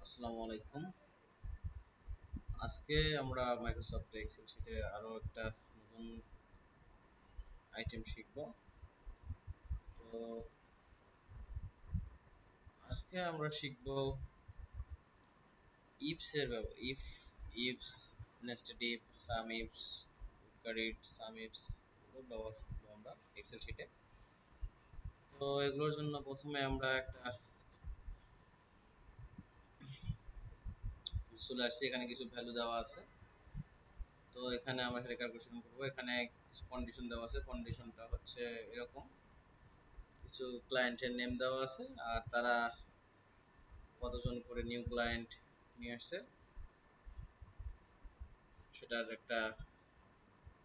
আসসালামু আলাইকুম। আজকে আমরা মাইক্রোসফট এক্সেল শিটে আরো একটা নতুন আইটেম শিখব। তো আজকে আমরা শিখব ইফস এর ব্যবহার। Ifs, nested if, some ifs, কারিট, সাম ইফস এগুলো ব্যবহার শিখবো আমরা এক্সেল শিটে। তো এগুলোর জন্য প্রথমে আমরা একটা চলে আসছি, এখানে কিছু ভ্যালু দেওয়া আছে। তো এখানে আমরা সেটা ক্যালকুলেশন করবো। এখানে কিছু কন্ডিশন দেওয়া আছে। কন্ডিশনটা হচ্ছে এরকম, কিছু ক্লায়েন্টের নেম দেওয়া আছে আর তারা কতজন করে নিউ ক্লায়েন্ট নিয়ে আসছে সেটার একটা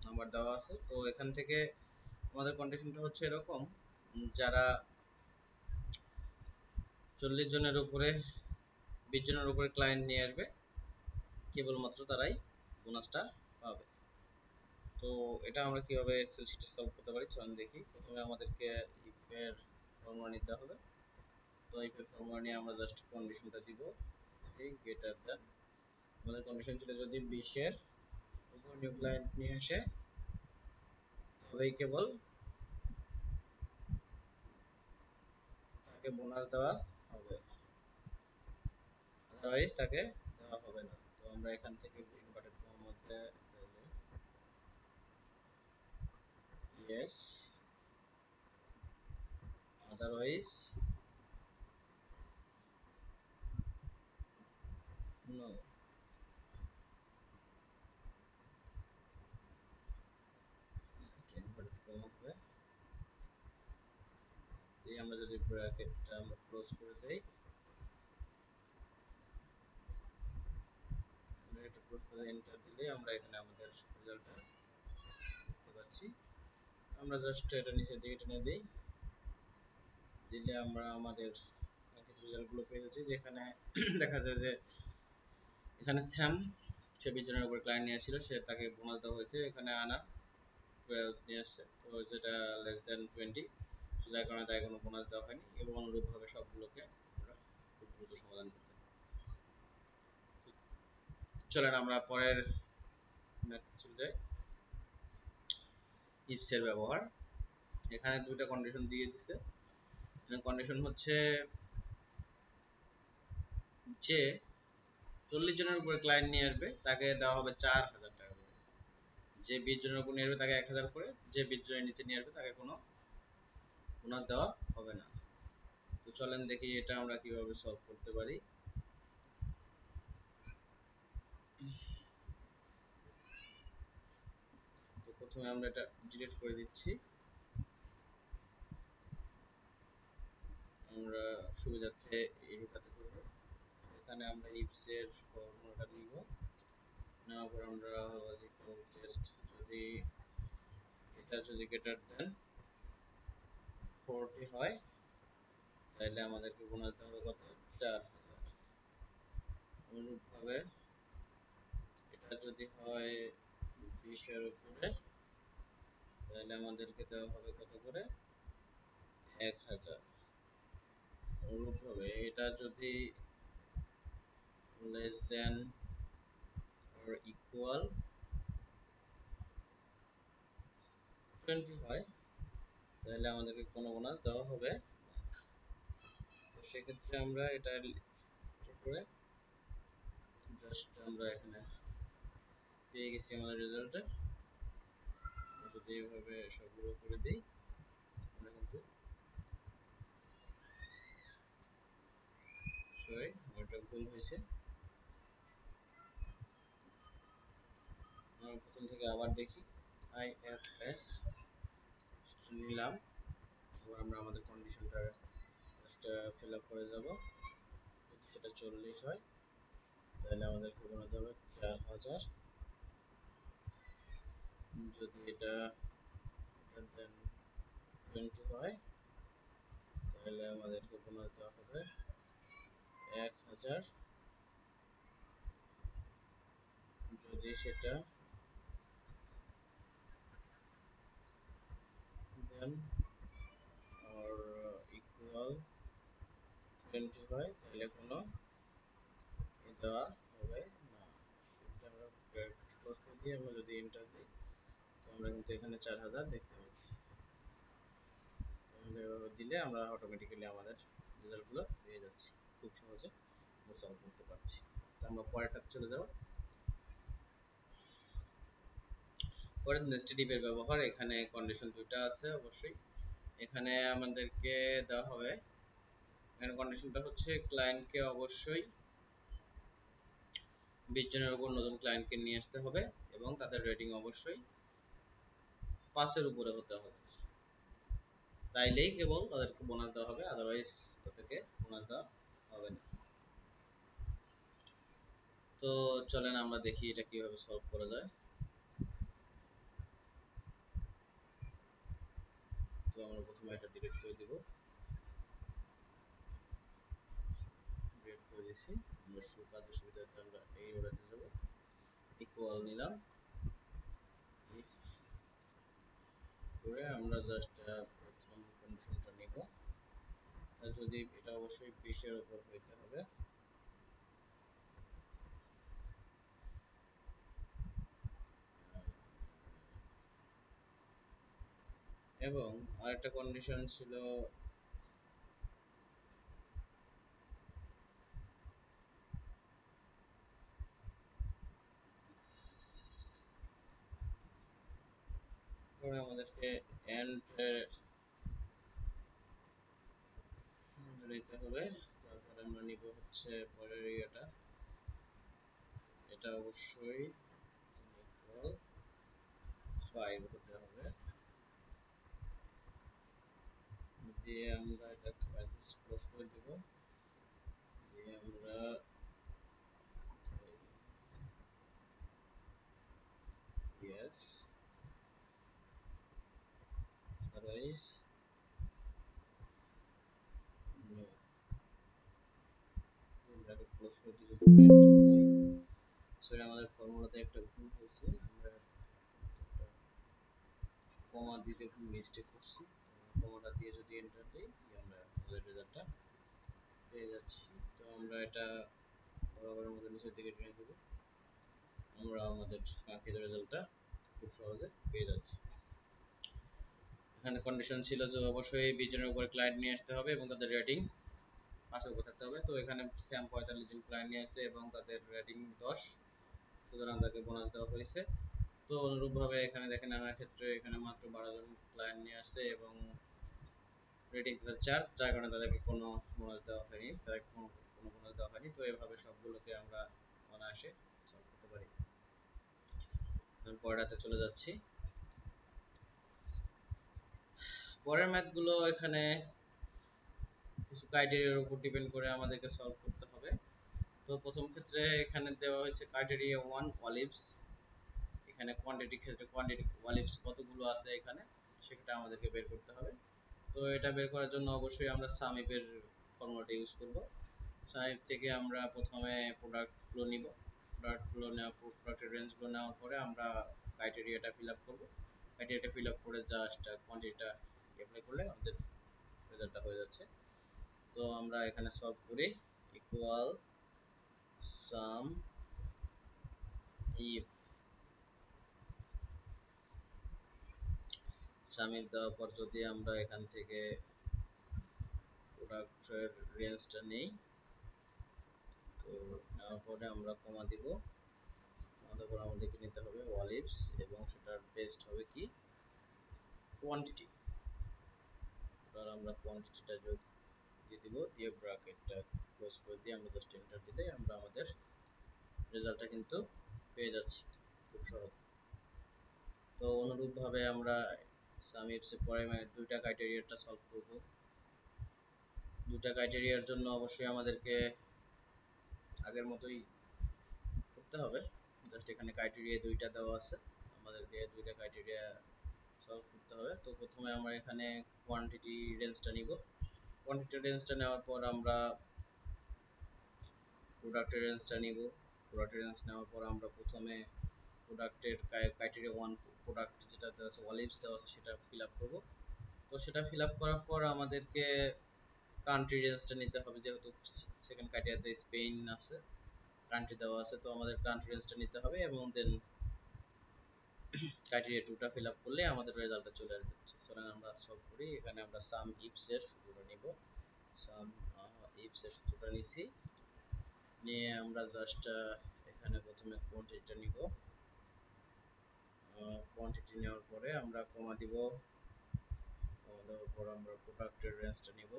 নাম্বার দেওয়া আছে। তো এখান থেকে আমাদের কন্ডিশনটা হচ্ছে এরকম, যারা 40 জনের উপরে 20 জনের উপরে ক্লায়েন্ট নিয়ে আসবে কেবলমাত্র তারাই বোনাসটা পাবে। তো এটা আমরা কিভাবে এক্সেল শিটে সলভ করতে পারি চলুন দেখি। প্রথমে আমাদেরকে ইফ এর ফর্মুলা নিতে হবে। তো ইফ এর ফর্মুলা নিয়ে আমরা জাস্ট কন্ডিশনটা দিব, গ্রেটার দ্যান, আমাদের কন্ডিশন ছিল যদি 20 এর উপর নিউ ক্লায়েন্ট নিয়ে আসে তবেই কেবল তাকে বোনাস দেওয়া হবে, আদারওয়াইজ তাকে দেওয়া হবে না। তো আমরা এখান থেকে ইনভার্টেড কমার মধ্যে yes, otherwise no. Inverted comma হবে, এই আমরা যদি ব্র্যাকেটটা আমরা ক্লোজ করে দেই, ব্র্যাকেটটা ক্লোজ করে এন্টার দিলে আমরা এখানে আমাদের রেজাল্টটা দেখতে পাচ্ছি। আমরা জাস্ট এটা নিচের দিকে টেনে দিই, দিলে আমরা আমাদের রেজাল্টগুলো পেয়ে যাচ্ছি। যেখানে দেখা যায় যে এখানে স্যাম, সে 20 জনের উপর ক্লায়েন্ট নিয়ে আসছিল, সে তাকে বোনাস দেওয়া হয়েছে। এখানে আনা 12 নিয়ে আসছে, তো যেটা লেস দেন 20, যার কারণে তাকে কোনো বোনাস দেওয়া হয়নি। এবং অনুরূপভাবে সবগুলোকে আমরা খুব দ্রুত সমাধান করতে পারি। চলেন আমরা পরের ম্যাথে চলে যাই। ইফস এর ব্যবহার, এখানে দুইটা কন্ডিশন দিয়ে দিছে। কন্ডিশন হচ্ছে যে 40 জনের উপরে ক্লায়েন্ট নিয়ে আসবে তাকে দেওয়া হবে 4000 টাকা করে, যে 20 জনের উপর নিয়ে আসবে তাকে 1000 করে, যে 20 জনের নিচে নিয়ে আসবে তাকে কোনো বোনাস দেওয়া হবে না। তো চলেন দেখি এটা আমরা কিভাবে সলভ করতে পারি। তো প্রথমে আমরা এটা ডিলিট করে দিচ্ছি, আমরা সুবিধার্থে এইটাতে করব। এখানে আমরা ইফস এর ফর্মুলাটা লিখব, নেওয়ার পর আমরা লজিক্যাল টেস্ট, যদি এটা যদি গ্রেটার দেন 40 হয় তাহলে আমাদেরকে বোনাস দেওয়া হবে কত, 4000। অনুরূপভাবে এটা যদি হয় 20 এর উপরে তাহলে আমাদেরকে দেওয়া হবে কত করে, 1000। অনুরূপভাবে এটা যদি লেস দেন or equal 20 হয় তাহলে আমাদেরকে কোনো বোনাস দেওয়া হবে। তো সেক্ষেত্রে আমরা এটা করে জাস্ট আমরা এখানে পেয়ে গেছি আমাদের রেজাল্টে। যদি এইভাবে সবগুলো করে দিই আমরা কিন্তু সরি ওটা ভুল হয়েছে, আমরা প্রথম থেকে আবার দেখি। IFS নিলাম, এবার আমরা আমাদের কন্ডিশনটা একটা ফিল আপ করে যাব। যদি সেটা 40 হয় তাহলে আমাদেরকে বোনাস হবে 4000। যদি এটা 20 হয় তাহলে আমাদেরকে বোনাস দেওয়া হবে 1000। যদি সেটা দেন or equal 20 হয় তাহলে কোনো দেওয়া হবে না। এটা আমরা ক্লোজ করে দিয়ে আমরা যদি এন্টার দিই, তো আমরা কিন্তু এখানে 4000 দেখতে পাচ্ছি। তাহলে এভাবে দিলে আমরা অটোমেটিক্যালি আমাদের রেজাল্টগুলো পেয়ে যাচ্ছি, খুব সহজে সলভ করতে পারছি। তো আমরা পরেরটাতে চলে যাব। পরের নেস্টেড ইফ এর ব্যবহার, এখানে কন্ডিশন দুটো আছে অবশ্যই। এখানে আমাদেরকে দেওয়া হবে, এখানে কন্ডিশনটা হচ্ছে ক্লায়েন্টকে অবশ্যই 20 জনের উপর নতুন ক্লায়েন্টকে নিয়ে আসতে হবে এবং তাদের রেটিং অবশ্যই 5 এর উপরে হতে হবে। তাইলেই কেবল তাদেরকে বোনাস দেওয়া হবে, আদারওয়াইজ তাদেরকে বোনাস দেওয়া হবে না। তো চলেন আমরা দেখি এটা কিভাবে সলভ করা যায়। তো আমরা প্রথমে এটা ডিলিট করে দিব, ডিলিট করে দিচ্ছি। আমরা কাজের সুবিধার্থে আমরা এই ওটাতে যাব, ইকুয়াল নিলাম, ইফ করে আমরা জাস্ট প্রথম কন্ডিশনটা নিব, যদি এটা অবশ্যই 20 এর উপর হইতে হবে। এবং আরেকটা কন্ডিশন ছিল, আমাদেরকে এন্ড নিতে হবে। তারপরে আমরা নিব হচ্ছে পরের ইয়েটা, এটা অবশ্যই 5 হতে হবে। দিয়ে আমরা এটা ফাইল ক্লোজ করে দিব, দিয়ে আমরা yes otherwise no, bracket close করে দিয়ে যদি সরি আমাদের ফর্মুলাতে একটা ভুল হয়েছে, আমরা কমা দিতে ভুল মিস্টেক করছি। কমাটা দিয়ে যদি এন্টার দিই, আমরা আমাদের রেজাল্টটা পেয়ে যাচ্ছি। তো আমরা এটা বরাবরের মধ্যে নিচের দিকে টেনে দেব, আমরা আমাদের কাঙ্ক্ষিত রেজাল্টটা খুব সহজে পেয়ে যাচ্ছি। এখানে কন্ডিশন ছিল যে অবশ্যই 20 জনের উপরে ক্লায়েন্ট নিয়ে আসতে হবে এবং তাদের রেটিং 5 এর উপর থাকতে হবে। তো এখানে স্যাম 45 জন ক্লায়েন্ট নিয়ে আসছে এবং তাদের রেটিং 10, সুতরাং তাদেরকে বোনাস দেওয়া হয়েছে। তো অনুরূপভাবে এখানে দেখেন আমার ক্ষেত্রে এখানে মাত্র 12 জন ক্লায়েন্ট নিয়ে আসছে এবং রেটিং তাদের 4, যার কারণে তাদেরকে কোনো বোনাস দেওয়া হয়নি, তাদেরকে কোনো বোনাস দেওয়া হয়নি। তো এভাবে সবগুলোকে আমরা অনায়াসে সলভ করতে পারি। পরেরটাতে চলে যাচ্ছি। পরের ম্যাথগুলো এখানে কিছু ক্রাইটেরিয়ার উপর ডিপেন্ড করে আমাদেরকে সলভ করতে হবে। তো প্রথম ক্ষেত্রে এখানে দেওয়া হয়েছে ক্রাইটেরিয়া 1 অলিভস, এখানে কোয়ান্টিটির ক্ষেত্রে কোয়ান্টিটি অলিভস কতগুলো আছে এখানে সেটা আমাদেরকে বের করতে হবে। তো এটা বের করার জন্য অবশ্যই আমরা সামিপের ফর্মুলাটা ইউজ করব। সামিপ থেকে আমরা প্রথমে প্রোডাক্টগুলো নিব, প্রোডাক্টের রেঞ্জগুলো নেওয়ার পরে আমরা ক্রাইটেরিয়াটা ফিল আপ করবো। ক্রাইটেরিয়াটা ফিল আপ করে জাস্ট কোয়ান্টিটিটা অ্যাপ্লাই করলে আমাদের রেজাল্টটা হয়ে যাচ্ছে। তো আমরা এখানে সলভ করি, ইকুয়াল সাম ইফ, সামিপ দেওয়ার পর যদি আমরা এখান থেকে প্রোডাক্টের রেঞ্জটা নেই, তো নেওয়ার পরে আমরা কমা দিব, আমাদের পর আমাদেরকে নিতে হবে অলিভস এবং সেটার বেস্ট হবে কি কোয়ান্টিটি। এবার আমরা কোয়ান্টিটিটা যোগ দিয়ে দিব, দিয়ে ব্র্যাকেটটা ক্লোজ করে দিয়ে আমরা জাস্ট এন্টার দিলে আমরা আমাদের রেজাল্টটা কিন্তু পেয়ে যাচ্ছি খুব সহজ। তো অনুরূপভাবে আমরা সামিপসের পরে দুইটা ক্রাইটেরিয়াটা সলভ করব। দুইটা ক্রাইটেরিয়ার জন্য অবশ্যই আমাদেরকে আগের মতোই করতে হবে, জাস্ট এখানে ক্রাইটেরিয়া দুইটা দেওয়া আছে, আমাদেরকে দুইটা ক্রাইটেরিয়া সলভ করতে হবে। তো প্রথমে আমরা এখানে কোয়ান্টিটি রেঞ্জটা নিব, কোয়ান্টিটি রেঞ্জটা নেওয়ার পর আমরা প্রোডাক্টের রেঞ্জটা নিব, প্রোডাক্টের রেঞ্জ নেওয়ার পর আমরা প্রথমে প্রোডাক্টের ক্রাইটেরিয়া 1 প্রোডাক্ট যেটা দেওয়া আছে অলিভস দেওয়া আছে সেটা ফিল আপ করব। তো সেটা ফিল আপ করার পর আমাদেরকে কান্ট্রি রেঞ্জটা নিতে হবে, যেহেতু সেকেন্ড ক্রাইটেরিয়াতে স্পেন আছে, কান্ট্রি দেওয়া আছে, তো আমাদের কান্ট্রি রেঞ্জটা নিতে হবে এবং দেন ক্রাইটেরিয়া টুটা ফিল আপ করলে আমাদের রেজাল্টটা চলে আসবে। সুতরাং আমরা সলভ করি। এখানে আমরা সাম ইফস এর সূত্রটা নিব। সাম ইফস এর সূত্রটা নিছি, নিয়ে আমরা জাস্ট এখানে প্রথমে কোয়ান্টিটিটা নিব। কোয়ান্টিটি নেওয়ার পরে আমরা কমা দিব, কমা দেওয়ার পর আমরা প্রোডাক্টের রেঞ্জটা নিব।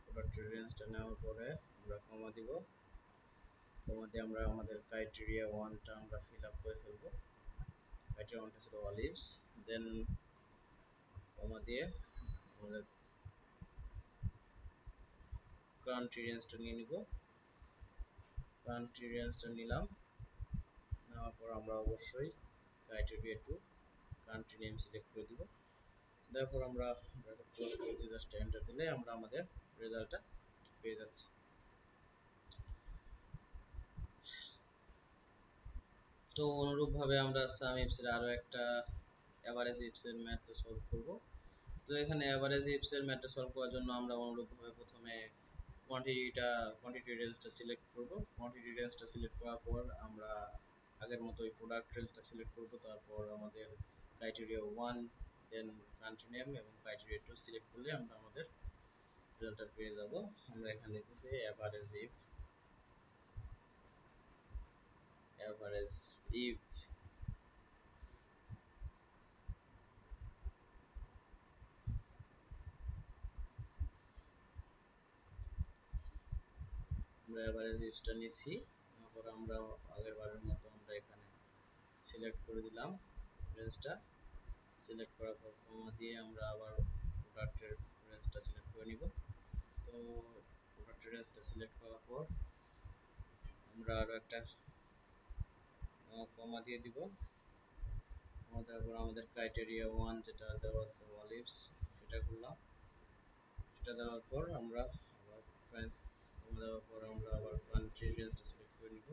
প্রোডাক্টের রেঞ্জটা নেওয়ার পরে আমরা কমা দিব, কমা দিয়ে আমরা আমাদের ক্রাইটেরিয়া ওয়ানটা আমরা ফিল আপ করে ফেলবো। ক্রাইটেরিয়া ওয়ানটা ছিল অলিভস, দেন কমা দিয়ে আমাদের কান্ট্রি রেঞ্জটা নিয়ে নিব। কান্ট্রি রেঞ্জটা নিলাম, নেওয়ার পর আমরা অবশ্যই criteria to country name select করে দিব। তারপর আমরা ব্র্যাকেট ক্লোজ করে দিয়ে জাস্ট এন্টার দিলে আমরা আমাদের রেজাল্টটা পেয়ে যাচ্ছি। তো অনুরূপভাবে আমরা সাম ইফস এর আরো একটা এভারেজ ইফস এর ম্যাথটা সলভ করব। তো এখানে এভারেজ ইফস এর ম্যাথটা সলভ করার জন্য আমরা অনুরূপভাবে প্রথমে কোয়ান্টিটি রেঞ্জটা সিলেক্ট করব। কোয়ান্টিটি রেঞ্জটা সিলেক্ট করার পর আমরা আগের মতোই প্রোডাক্ট রেঞ্জটা সিলেক্ট করব। তারপর আমাদের ক্রাইটেরিয়া ওয়ান, দেন কান্ট্রি নেম এবং ক্রাইটেরিয়া টু সিলেক্ট করলে আমরা আমাদের রেজাল্টটা পেয়ে যাব। আমরা এখানে দিতেছি এভারেজ ইফ আমরা এভারেজ ইফসটা নিছি। তারপর আমরা আগের বারের মতো আমরা এখানে সিলেক্ট করে দিলাম রেঞ্জটা। সিলেক্ট করার পর কমা দিয়ে আমরা আবার প্রোডাক্টের রেঞ্জটা সিলেক্ট করে নিব। তো প্রোডাক্টের রেঞ্জটা সিলেক্ট করার পর আমরা আরো একটা কমা দিয়ে দিব। তারপর আমাদের ক্রাইটেরিয়া ওয়ান যেটা দেওয়া আছে অলিভস, সেটা করলাম। সেটা দেওয়ার পর আমরা আবার কমা দেওয়ার পর আমরা আবার কান্ট্রি রেঞ্জটা সিলেক্ট করে নিব।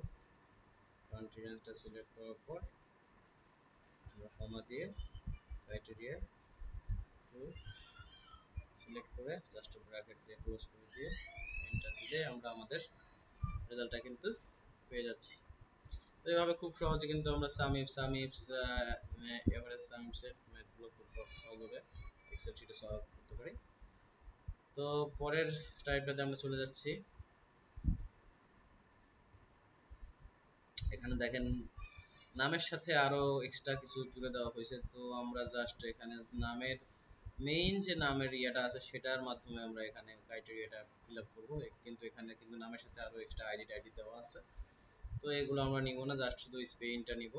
কান্ট্রি রেঞ্জটা সিলেক্ট করার পর আমরা কমা দিয়ে ক্রাইটেরিয়া টু সিলেক্ট করে জাস্ট ব্র্যাকেট দিয়ে ক্লোজ করে দিয়ে এন্টার দিলে আমরা আমাদের রেজাল্টটা কিন্তু পেয়ে যাচ্ছি। তো এইভাবে খুব সহজে কিন্তু আমরা সাম ইফস এভারেজ সাম ইফস এর ম্যাথগুলো খুব সহজভাবে এক্সেল শিটে সলভ করতে পারি। তো পরের টাইপটাতে আমরা চলে যাচ্ছি। এখানে দেখেন নামের সাথে আরো এক্সট্রা কিছু জুড়ে দেওয়া হয়েছে। তো আমরা জাস্ট এখানে নামের মেইন যে নামের ইয়েটা আছে সেটার মাধ্যমে আমরা এখানে ক্রাইটেরিয়াটা ফিল আপ করবো, কিন্তু এখানে কিন্তু নামের সাথে আরো এক্সট্রা আইডি টাইডি দেওয়া আছে। তো এগুলো আমরা নিব না, জাস্ট শুধু স্পেইনটা নিব।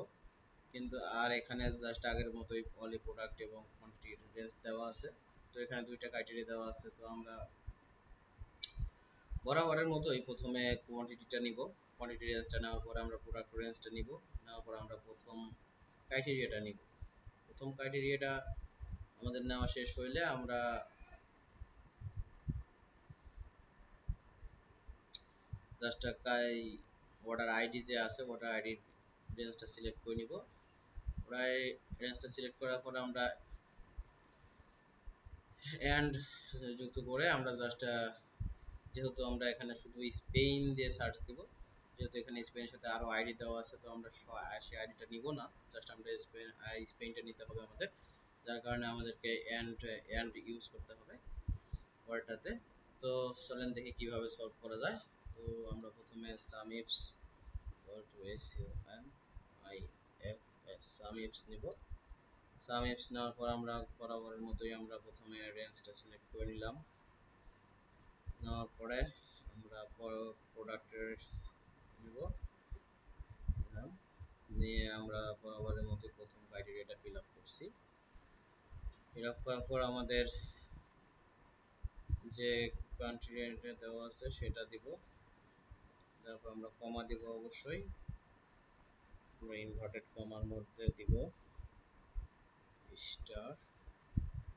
কিন্তু আর এখানে জাস্ট আগের মতোই অলি প্রোডাক্ট এবং কোয়ান্টিটি রেঞ্জ দেওয়া আছে। তো এখানে দুইটা ক্রাইটেরিয়া দেওয়া আছে। তো আমরা বরাবরের মতোই প্রথমে কোয়ান্টিটিটা নিব। কোয়ান্টিটি রেঞ্জটা নেওয়ার পরে আমরা প্রোডাক্ট রেঞ্জটা নিব। নেওয়ার পর আমরা প্রথম ক্রাইটেরিয়াটা নিব। প্রথম ক্রাইটেরিয়াটা আমাদের নেওয়া শেষ হইলে আমরা জাস্ট অর্ডার আইডি যে আছে অর্ডার আইডি রেঞ্জটা সিলেক্ট করে নিব। অর্ডার রেঞ্জটা সিলেক্ট করার পরে আমরা এন্ড যুক্ত করে আমরা জাস্ট যেহেতু আমরা এখানে শুধু স্পেন দিয়ে সার্চ দিব, যেহেতু এখানে স্পেনের সাথে আরো আইডি দেওয়া আছে, তো আমরা সেই আইডিটা নিব না, জাস্ট আমরা স্পেনটা নিতে হবে আমাদের। যার কারণে আমাদেরকে এন্ড ইউজ করতে হবে ওয়ার্ডটাতে। তো চলেন দেখি কিভাবে সলভ করা যায়। তো আমরা প্রথমে সামিপস টু SUMIFS সামিপস নিব। সামিপস নেওয়ার পর আমরা বরাবরের মতোই আমরা প্রথমে রেঞ্জটা সিলেক্ট করে নিলাম। নেওয়ার পরে আমরা প্রোডাক্টের নিব, নিয়ে আমরা বরাবরের মতো প্রথম ক্রাইটেরিয়াটা ফিল আপ করছি। ফিল আপ করার পর আমাদের যে কান্ট্রি রেঞ্জটা দেওয়া আছে সেটা দিব। তারপর আমরা কমা দিব, অবশ্যই আমরা ইনভার্টেড কমার মধ্যে দিব স্টার।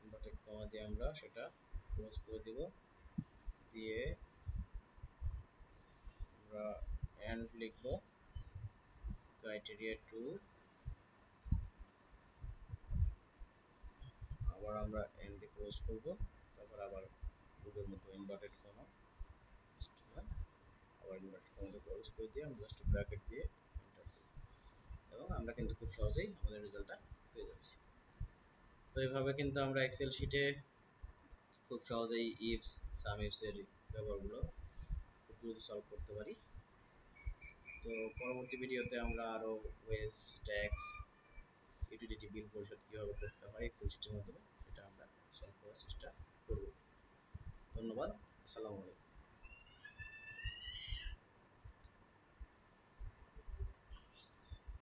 ইনভার্টেড কমা দিয়ে আমরা সেটা ক্লোজ করে দিব, দিয়ে আমরা এন্ড লিখব ক্রাইটেরিয়া টু। আবার আমরা এন্ড ক্লোজ করব, তারপর আবার পূর্বের মতো ইনভার্টেড কমা। আমরা একটা কমান্ড ক্লোজ করে দিয়ে আমরা জাস্ট ব্র্যাকেট দিয়ে এন্টার দিই এবং আমরা কিন্তু খুব সহজেই আমাদের রেজাল্টটা পেয়ে যাচ্ছি। তো এইভাবে কিন্তু আমরা এক্সেল শিটে খুব সহজেই ইফস সাম ইফস এর ব্যবহারগুলো খুব দ্রুত সলভ করতে পারি। তো পরবর্তী ভিডিওতে আমরা আরো ওয়েজ ট্যাক্স ইউটিলিটি বিল পরিশোধ কিভাবে করতে হয় এক্সেল শিটের মাধ্যমে সেটা আমরা সলভ করার চেষ্টা করব। ধন্যবাদ। আসসালামু আলাইকুম।